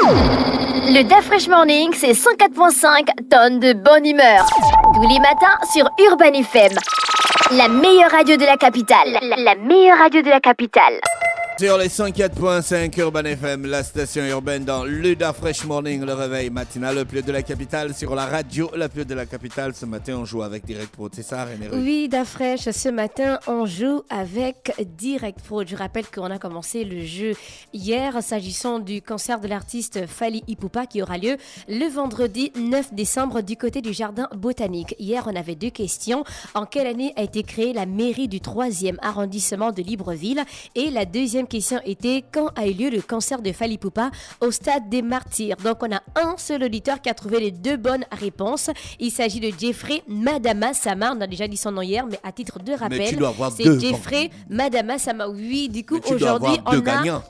Le Da Fresh Morning, c'est 104.5 tonnes de bonne humeur. Tous les matins sur Urban FM. La meilleure radio de la capitale. La meilleure radio de la capitale. Sur les 104.5 Urban FM, la station urbaine dans le Da Fresh Morning, le réveil matinal, le plus de la capitale, sur la radio, la plus de la capitale. Ce matin, on joue avec Direct Pro, c'est ça, René? Oui, Da Fresh, ce matin, on joue avec Direct Pro. Je rappelle qu'on a commencé le jeu hier, s'agissant du concert de l'artiste Fally Ipupa qui aura lieu le vendredi 9 décembre du côté du Jardin Botanique. Hier, on avait 2 questions. En quelle année a été créée la mairie du 3e arrondissement de Libreville? Et la deuxième question était quand a eu lieu le concert de Fally Ipupa au Stade des Martyrs. Donc on a un seul auditeur qui a trouvé les 2 bonnes réponses. Il s'agit de Jeffrey Madama Sama. On a déjà dit son nom hier, mais à titre de rappel, c'est Jeffrey Madama Sama. Oui, du coup aujourd'hui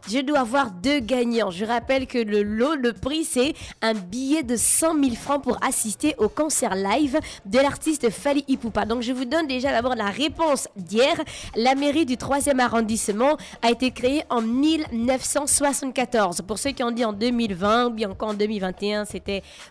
je dois avoir 2 gagnants. Je rappelle que le prix c'est un billet de 100 000 francs pour assister au concert live de l'artiste Fally Ipupa. Donc je vous donne déjà d'abord la réponse d'hier. La mairie du 3e arrondissement a été créée en 1974. Pour ceux qui ont dit en 2020 ou bien encore en 2021,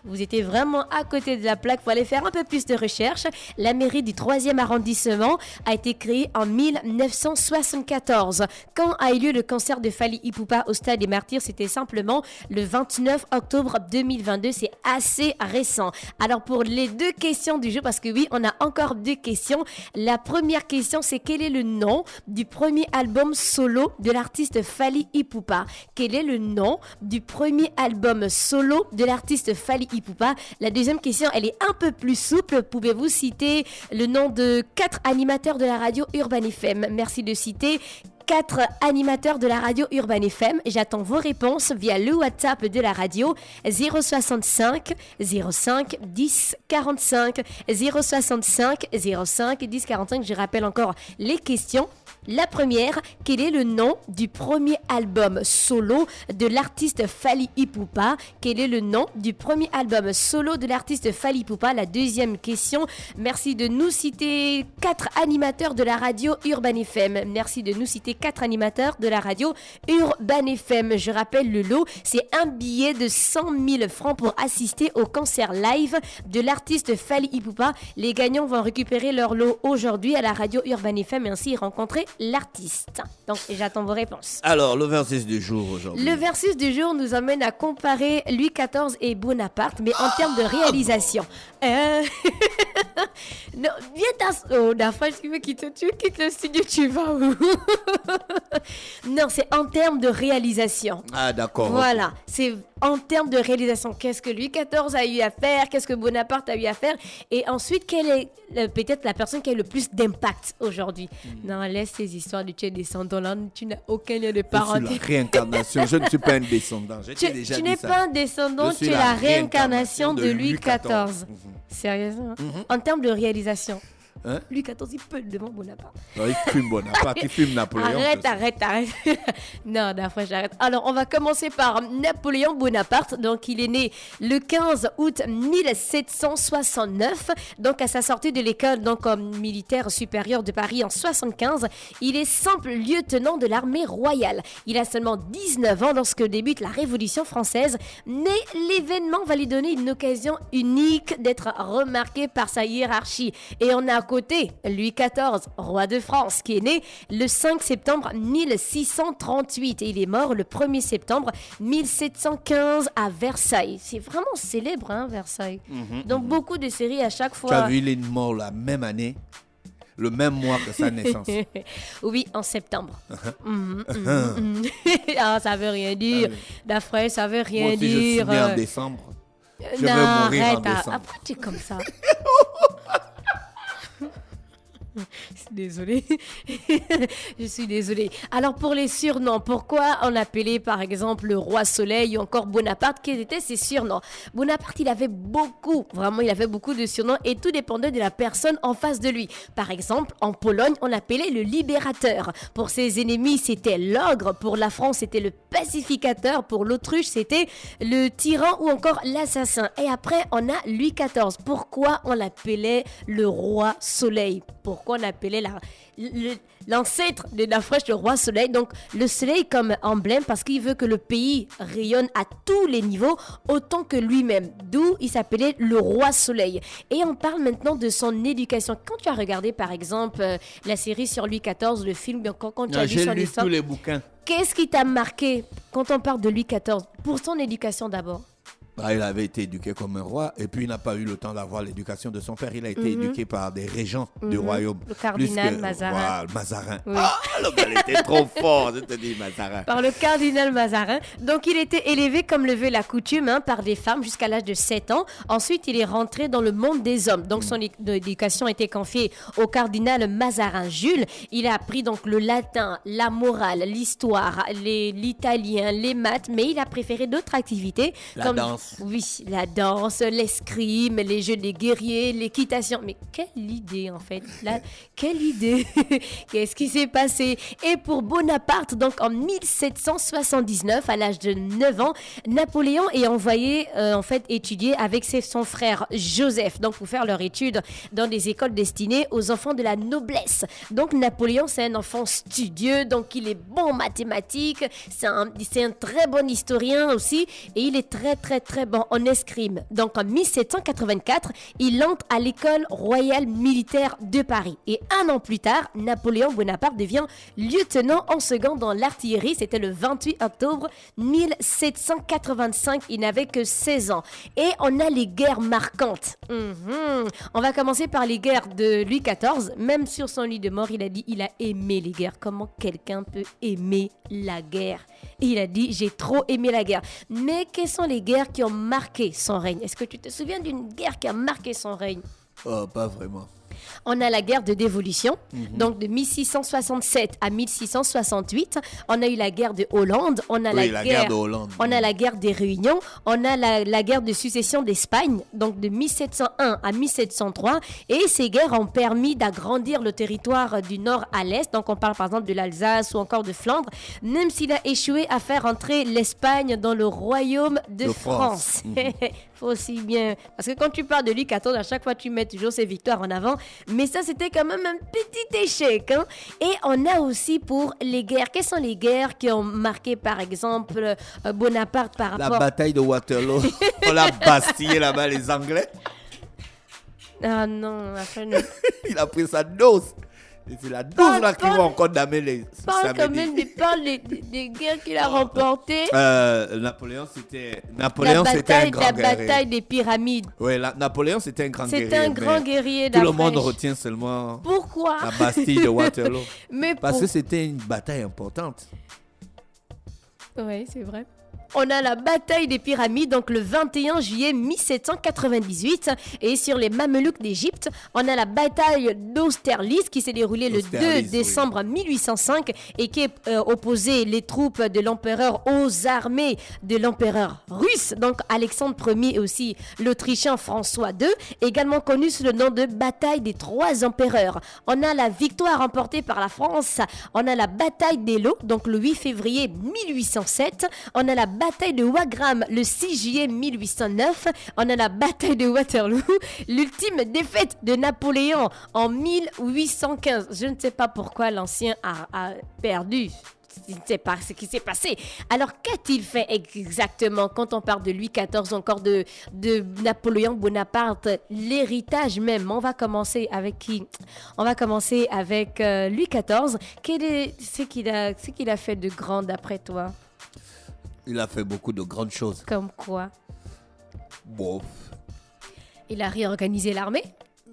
vous étiez vraiment à côté de la plaque. Il faut aller faire un peu plus de recherche. La mairie du 3e arrondissement a été créée en 1974. Quand a eu lieu le concert de Fally Ipupa au Stade des Martyrs? C'était simplement le 29 octobre 2022. C'est assez récent. Alors pour les 2 questions du jeu, parce que oui, on a encore 2 questions. La première question, c'est quel est le nom du premier album solo de l'artiste Fally Ipupa? Quel est le nom du premier album solo de l'artiste Fally Ipupa? La deuxième question, elle est un peu plus souple. Pouvez-vous citer le nom de 4 animateurs de la radio Urban FM? Merci de citer 4 animateurs de la radio Urban FM. J'attends vos réponses via le WhatsApp de la radio 065 05 10 45 065 05 10 45. Je rappelle encore les questions. La première, quel est le nom du premier album solo de l'artiste Fally Ipupa? Quel est le nom du premier album solo de l'artiste Fally Ipupa? La deuxième question, merci de nous citer 4 animateurs de la radio Urban FM. Merci de nous citer 4 animateurs de la radio Urban FM. Je rappelle le lot, c'est un billet de 100 000 francs pour assister au concert live de l'artiste Fally Ipupa. Les gagnants vont récupérer leur lot aujourd'hui à la radio Urban FM et ainsi rencontrer l'artiste. Donc j'attends vos réponses. Alors le versus du jour aujourd'hui. Le versus du jour nous amène à comparer Louis XIV et Bonaparte, mais en termes de réalisation. Non, viens Dafa, tu veux quitter le studio, tu vas où? Non, c'est en termes de réalisation. Ah d'accord. Voilà, c'est en termes de réalisation. Qu'est-ce que Louis XIV a eu à faire? Qu'est-ce que Bonaparte a eu à faire? Et ensuite, quelle est peut-être la personne qui a eu le plus d'impact aujourd'hui? Non, laisse ces histoires de tu es descendant là, tu n'as aucun lien de parenté. Je suis la réincarnation, je ne suis pas un descendant. Tu n'es pas un descendant, tu es la réincarnation de Louis XIV. Sérieusement, en termes de réalisation. Hein? Louis XIV, il peut devant Bonaparte. Non, il fume Bonaparte, il fume Napoléon. Arrête. Non, d'après, j'arrête. Alors, on va commencer par Napoléon Bonaparte. Donc, il est né le 15 août 1769. Donc, à sa sortie de l'école militaire supérieure de Paris en 75, il est simple lieutenant de l'armée royale. Il a seulement 19 ans lorsque débute la Révolution française. Mais l'événement va lui donner une occasion unique d'être remarqué par sa hiérarchie. Et on a à côté Louis XIV, roi de France, qui est né le 5 septembre 1638 et il est mort le 1er septembre 1715 à Versailles. C'est vraiment célèbre, hein, Versailles. Donc beaucoup de séries à chaque fois. Tu as vu, il est mort la même année, le même mois que sa naissance. Oui, en septembre. Ah, ça veut rien dire. D'après, ça veut rien moi aussi, dire. Je suis né en décembre. Je non, vais mourir arrête, en décembre. Après, tu es comme ça. Désolée. Je suis désolée. Alors pour les surnoms, pourquoi on appelait par exemple le roi Soleil ou encore Bonaparte? Quels étaient ses surnoms? Bonaparte, il avait beaucoup de surnoms et tout dépendait de la personne en face de lui. Par exemple, en Pologne, on l'appelait le libérateur. Pour ses ennemis, c'était l'ogre. Pour la France, c'était le pacificateur. Pour l'autruche, c'était le tyran ou encore l'assassin. Et après, on a Louis XIV. Pourquoi on l'appelait le roi Soleil? Pourquoi? pourquoi on appelait l'ancêtre de Dafresh le roi soleil. Donc le soleil comme emblème parce qu'il veut que le pays rayonne à tous les niveaux autant que lui-même. D'où il s'appelait le roi soleil. Et on parle maintenant de son éducation. Quand tu as regardé par exemple la série sur Louis XIV, le film, quand tu as lu son lu histoire, tous les bouquins. qu'est-ce qui t'a marqué quand on parle de Louis XIV? Pour son éducation d'abord. Il avait été éduqué comme un roi et puis il n'a pas eu le temps d'avoir l'éducation de son père. Il a été éduqué par des régents du royaume. Le cardinal Mazarin. Voilà, Mazarin. Oui. Le gars était trop fort, je te dis, Mazarin. Par le cardinal Mazarin. Donc, il était élevé comme le veut la coutume par des femmes jusqu'à l'âge de 7 ans. Ensuite, il est rentré dans le monde des hommes. Donc, son éducation a été confiée au cardinal Mazarin Jules. Il a appris donc le latin, la morale, l'histoire, l'italien, les maths, mais il a préféré d'autres activités. La danse. Oui, la danse, l'escrime, les jeux des guerriers, l'équitation. Mais quelle idée en fait là, quelle idée. Qu'est-ce qui s'est passé? Et pour Bonaparte, donc en 1779, à l'âge de 9 ans, Napoléon est envoyé en fait étudier avec son frère Joseph, donc pour faire leur étude dans des écoles destinées aux enfants de la noblesse. Donc Napoléon, c'est un enfant studieux, donc il est bon en mathématiques, c'est un très bon historien aussi, et il est très bon en escrime. Donc en 1784, il entre à l'école royale militaire de Paris. Et un an plus tard, Napoléon Bonaparte devient lieutenant en second dans l'artillerie. C'était le 28 octobre 1785. Il n'avait que 16 ans. Et on a les guerres marquantes. On va commencer par les guerres de Louis XIV. Même sur son lit de mort, il a dit il a aimé les guerres. Comment quelqu'un peut aimer la guerre? Et il a dit j'ai trop aimé la guerre. Mais quelles sont les guerres qui ont marqué son règne? Est-ce que tu te souviens d'une guerre qui a marqué son règne? Oh, pas vraiment. On a la guerre de dévolution, donc de 1667 à 1668. On a eu la guerre de Hollande. On a la guerre de Hollande. On a la guerre des Réunions. On a la guerre de succession d'Espagne, donc de 1701 à 1703. Et ces guerres ont permis d'agrandir le territoire du nord à l'est. Donc on parle par exemple de l'Alsace ou encore de Flandre, même s'il a échoué à faire entrer l'Espagne dans le royaume de France. Faut aussi bien... Parce que quand tu parles de Louis XIV, à chaque fois tu mets toujours ses victoires en avant. Mais ça, c'était quand même un petit échec. Et on a aussi pour les guerres. Quelles sont les guerres qui ont marqué, par exemple, Bonaparte par rapport... La bataille de Waterloo. On l'a bastillé là-bas, les Anglais. Ah non, il a pris sa dose. Et c'est la dose là qui va encore damer les... Parle quand même des guerres qu'il a remportées. Napoléon, c'était un grand guerrier. La bataille des pyramides. Oui, Napoléon, c'était un grand guerrier. C'était un grand guerrier Tout le d'Afrique. monde retient seulement... Pourquoi? La Bastille de Waterloo. Parce que c'était une bataille importante. Oui, c'est vrai. On a la bataille des pyramides, donc le 21 juillet 1798. Et sur les Mamelouks d'Égypte, on a la bataille d'Austerlitz qui s'est déroulée le 2 décembre 1805 et qui opposait les troupes de l'empereur aux armées de l'empereur russe, donc Alexandre Ier et aussi l'Autrichien François II, également connu sous le nom de bataille des trois empereurs. On a la victoire remportée par la France. On a la bataille d'Eylau, donc le 8 février 1807. On a la bataille de Wagram le 6 juillet 1809. On a la bataille de Waterloo, l'ultime défaite de Napoléon en 1815. Je ne sais pas pourquoi l'ancien a perdu. Je ne sais pas ce qui s'est passé. Alors, qu'a-t-il fait exactement quand on parle de Louis XIV, encore de Napoléon Bonaparte, l'héritage même? On va commencer avec qui? On va commencer avec Louis XIV. Ce qu'il a fait de grand d'après toi? Il a fait beaucoup de grandes choses. Comme quoi? Bon. Il a réorganisé l'armée?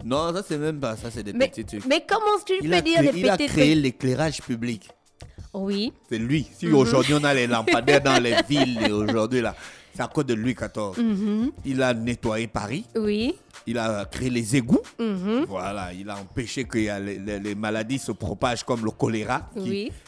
Non, ça c'est même pas ça, c'est des petits trucs. Mais comment tu peux dire des petits trucs? Il a créé l'éclairage public. Oui. C'est lui. Si aujourd'hui on a les lampadaires dans les villes, et aujourd'hui là, c'est à cause de Louis XIV. Il a nettoyé Paris. Oui. Il a créé les égouts. Voilà, il a empêché que les maladies se propagent comme le choléra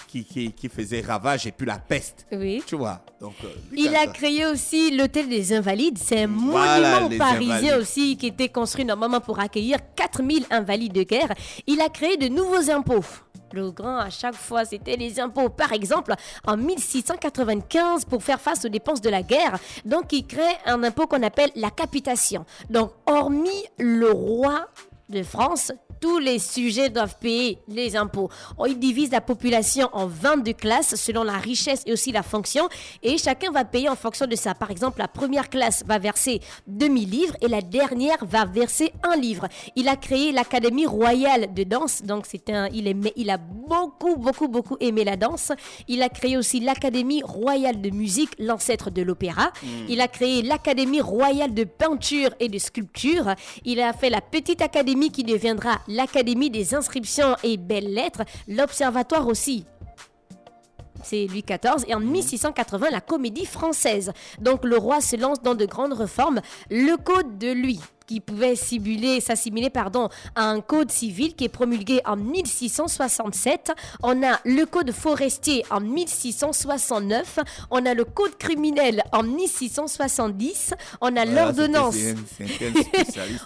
qui faisait ravage et puis la peste. Oui. Tu vois. Donc, il a créé aussi l'hôtel des Invalides. C'est un monument parisien aussi qui était construit normalement pour accueillir 4000 invalides de guerre. Il a créé de nouveaux impôts. Le grand, à chaque fois, c'était les impôts. Par exemple, en 1695, pour faire face aux dépenses de la guerre, donc il crée un impôt qu'on appelle la capitation. Donc, hormis le roi de France, tous les sujets doivent payer les impôts. Il divise la population en 22 classes selon la richesse et aussi la fonction. Et chacun va payer en fonction de ça. Par exemple, la première classe va verser 2000 livres et la dernière va verser 1 livre. Il a créé l'Académie royale de danse. Donc, il a beaucoup aimé la danse. Il a créé aussi l'Académie royale de musique, l'ancêtre de l'opéra. Il a créé l'Académie royale de peinture et de sculpture. Il a fait la petite académie qui deviendra l'Académie des inscriptions et belles-lettres, l'Observatoire aussi. C'est Louis XIV. Et en 1680, la Comédie Française. Donc, le roi se lance dans de grandes réformes. Le Code de Louis, qui pouvait s'assimiler à un code civil qui est promulgué en 1667. On a le code forestier en 1669. On a le code criminel en 1670. On a l'ordonnance.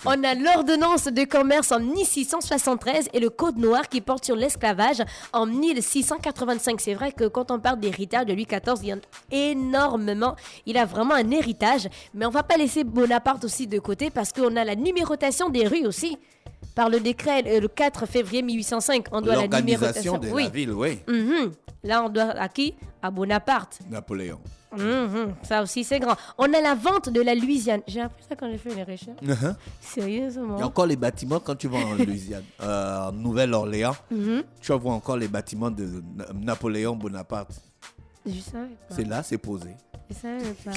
On a l'ordonnance de commerce en 1673 et le code noir qui porte sur l'esclavage en 1685. C'est vrai que quand on parle d'héritage de Louis XIV, il y en a énormément. Il a vraiment un héritage, mais on va pas laisser Bonaparte aussi de côté parce qu'on a la numérotation des rues aussi. Par le décret le 4 février 1805, on doit la numérotation de la ville, oui. Là, on doit à qui? À Bonaparte. Napoléon. Ça aussi, c'est grand. On a la vente de la Louisiane. J'ai appris ça quand j'ai fait les recherches. Sérieusement. Il y a encore les bâtiments quand tu vas en Louisiane, en Nouvelle-Orléans. Tu vas voir encore les bâtiments de Napoléon Bonaparte. Je savais pas. C'est là, c'est posé. Je savais pas.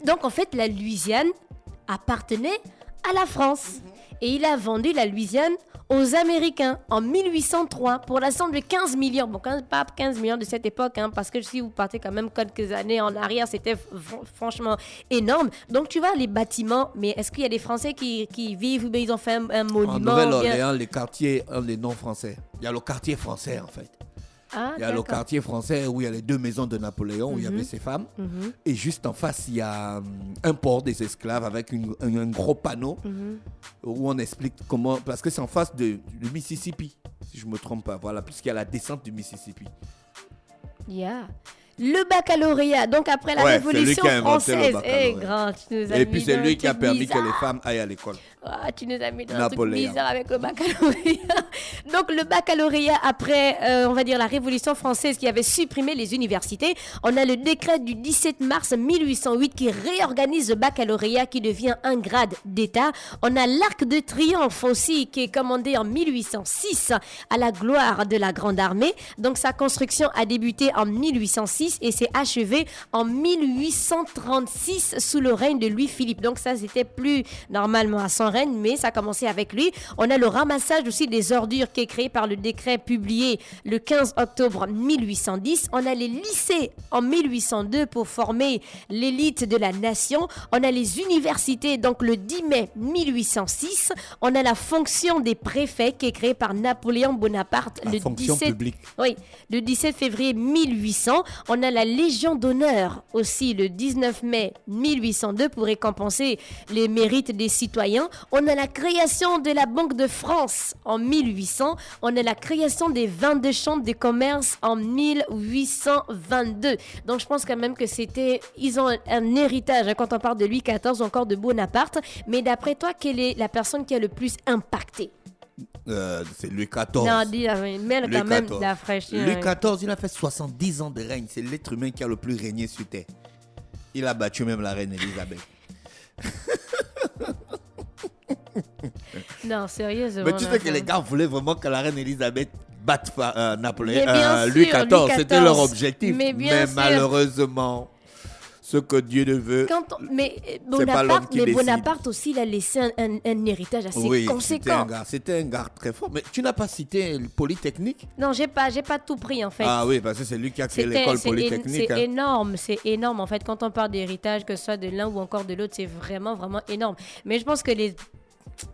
Donc, en fait, la Louisiane appartenait à la France. Et il a vendu la Louisiane aux Américains en 1803 pour la somme de 15 millions. Bon, pas 15 millions de cette époque, parce que si vous partez quand même quelques années en arrière, c'était franchement énorme. Donc, tu vois, les bâtiments, mais est-ce qu'il y a des Français qui vivent ou bien ils ont fait un monument? En Nouvelle-Orléans, les quartiers ont des noms français. Il y a le quartier français, en fait. Il y a le quartier français où il y a les 2 maisons de Napoléon, où il y avait ses femmes. Et juste en face, il y a un port des esclaves avec un gros panneau où on explique comment... Parce que c'est en face du Mississippi, si je ne me trompe pas. Voilà, puisqu'il y a la descente du Mississippi. Le baccalauréat, donc après la Révolution française. Grand, tu nous as et puis c'est lui qui a permis que les femmes aillent à l'école. Tu nous as mis dans un truc bizarre avec le baccalauréat. Donc le baccalauréat après, on va dire la Révolution française qui avait supprimé les universités. On a le décret du 17 mars 1808 qui réorganise le baccalauréat qui devient un grade d'État. On a l'Arc de Triomphe aussi qui est commandé en 1806 à la gloire de la Grande Armée. Donc sa construction a débuté en 1806 et s'est achevée en 1836 sous le règne de Louis-Philippe. Donc ça c'était plus normalement à son règne, mais ça a commencé avec lui. On a le ramassage aussi des ordures qui est créé par le décret publié le 15 octobre 1810. On a les lycées en 1802 pour former l'élite de la nation. On a les universités donc le 10 mai 1806. On a la fonction des préfets qui est créée par Napoléon Bonaparte le 17 février 1800. On a la Légion d'honneur aussi le 19 mai 1802 pour récompenser les mérites des citoyens. On a la création de la Banque de France en 1800. On a la création des 22 chambres de commerce en 1822. Donc, je pense quand même que ils ont un héritage quand on parle de Louis XIV ou encore de Bonaparte. Mais d'après toi, quelle est la personne qui a le plus impacté? C'est Louis XIV. Non, mais quand même de la fraîcheur. Louis XIV, il a fait 70 ans de règne. C'est l'être humain qui a le plus régné sur Terre. Il a battu même la reine Elisabeth. Non, sérieusement. Mais tu sais que les gars voulaient vraiment que la reine Elisabeth batte Napoléon, Louis XIV. C'était leur objectif. Mais malheureusement, ce que Dieu ne veut, mais c'est pas l'homme qui décide. Bonaparte aussi, il a laissé un héritage assez conséquent. C'était un gars très fort. Mais tu n'as pas cité le Polytechnique? Non, j'ai pas tout pris en fait. Ah oui, parce que c'est lui qui a créé l'école Polytechnique. C'est énorme en fait. Quand on parle d'héritage, que ce soit de l'un ou encore de l'autre, c'est vraiment, vraiment énorme. Mais je pense que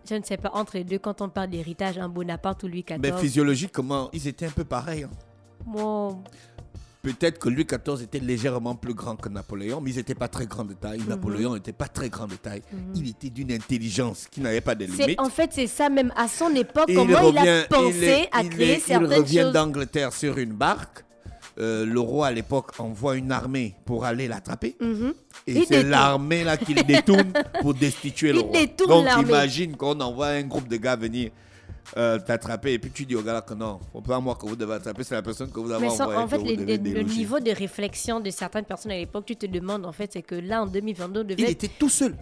je ne sais pas, entre les deux, quand on parle d'héritage, Bonaparte ou Louis XIV. Mais physiologiquement, ils étaient un peu pareils. Peut-être que Louis XIV était légèrement plus grand que Napoléon, mais ils n'étaient pas très grands de taille. Napoléon n'était pas très grand de taille. Il était d'une intelligence qui n'avait pas de limite. En fait, c'est ça même à son époque, comment il a pensé à créer certaines choses. Il revient d'Angleterre sur une barque. le roi à l'époque envoie une armée pour aller l'attraper. Et c'est l'armée là qu'il détourne pour destituer le roi. Donc imagine qu'on envoie un groupe de gars venir t'attraper et puis tu dis au gars là que non, c'est pas moi que vous devez attraper, c'est la personne que vous avez envoyée. En fait, le niveau de réflexion de certaines personnes à l'époque, tu te demandes en fait, c'est que là en 2022, il était tout seul,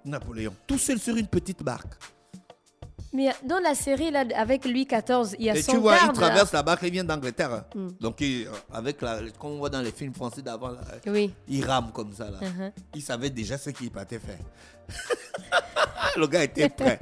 Napoléon, tout seul sur une petite barque. Mais dans la série là, avec Louis XIV, il y a son garde. Et tu vois, il traverse la barque, il vient d'Angleterre. Donc, avec comme on voit dans les films français d'avant, il rame comme ça. Là. Il savait déjà ce qu'il partait faire. Le gars était prêt.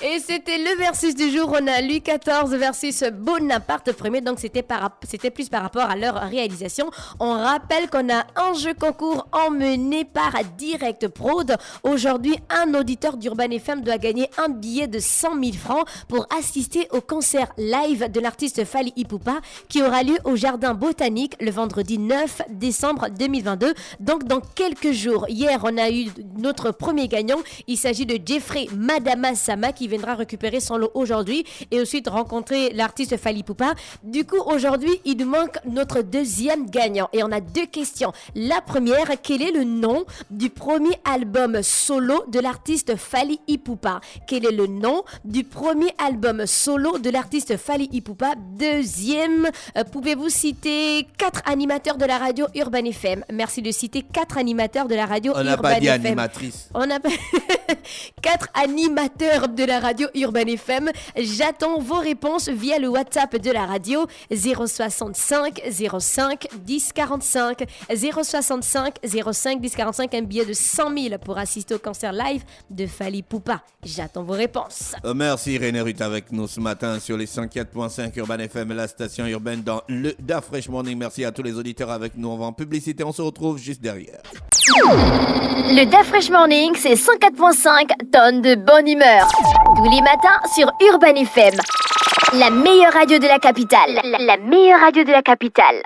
Et c'était le versus du jour. On a Louis XIV versus Bonaparte Ier. Donc, c'était plus par rapport à leur réalisation. On rappelle qu'on a un jeu concours emmené par Direct Prod. Aujourd'hui, un auditeur d'Urban FM doit gagner un billet de 100 000 francs pour assister au concert live de l'artiste Fally Ipupa qui aura lieu au Jardin Botanique le vendredi 9 décembre 2022. Donc, dans quelques jours. Hier, on a eu notre premier gagnant. Il s'agit de Jeffrey Madama Sama qui viendra récupérer son lot aujourd'hui et ensuite rencontrer l'artiste Fally Ipupa. Du coup, aujourd'hui, il nous manque notre deuxième gagnant et on a deux questions. La première, quel est le nom du premier album solo de l'artiste Fally Ipupa? Quel est le nom du premier album solo de l'artiste Fally Ipupa? Deuxième, pouvez-vous citer 4 animateurs de la radio Urban FM? Merci de citer 4 animateurs de la radio Urban FM. On n'a pas dit animatrice. On n'a pas... 4 animateurs de la radio Urban FM. J'attends vos réponses via le WhatsApp de la radio 065 05 10 45 065 05 10 45. Un billet de 100 000 pour assister au concert live de Fally Ipupa. J'attends vos réponses. Merci René Ruth avec nous ce matin sur les 104.5 Urban FM, la station urbaine dans le Da Fresh Morning. Merci à tous les auditeurs avec nous. On va en publicité. On se retrouve juste derrière. Le Da Fresh Morning, c'est 104.5 tonnes de bonne humeur. Tous les matins sur Urban FM. La meilleure radio de la capitale. La meilleure radio de la capitale.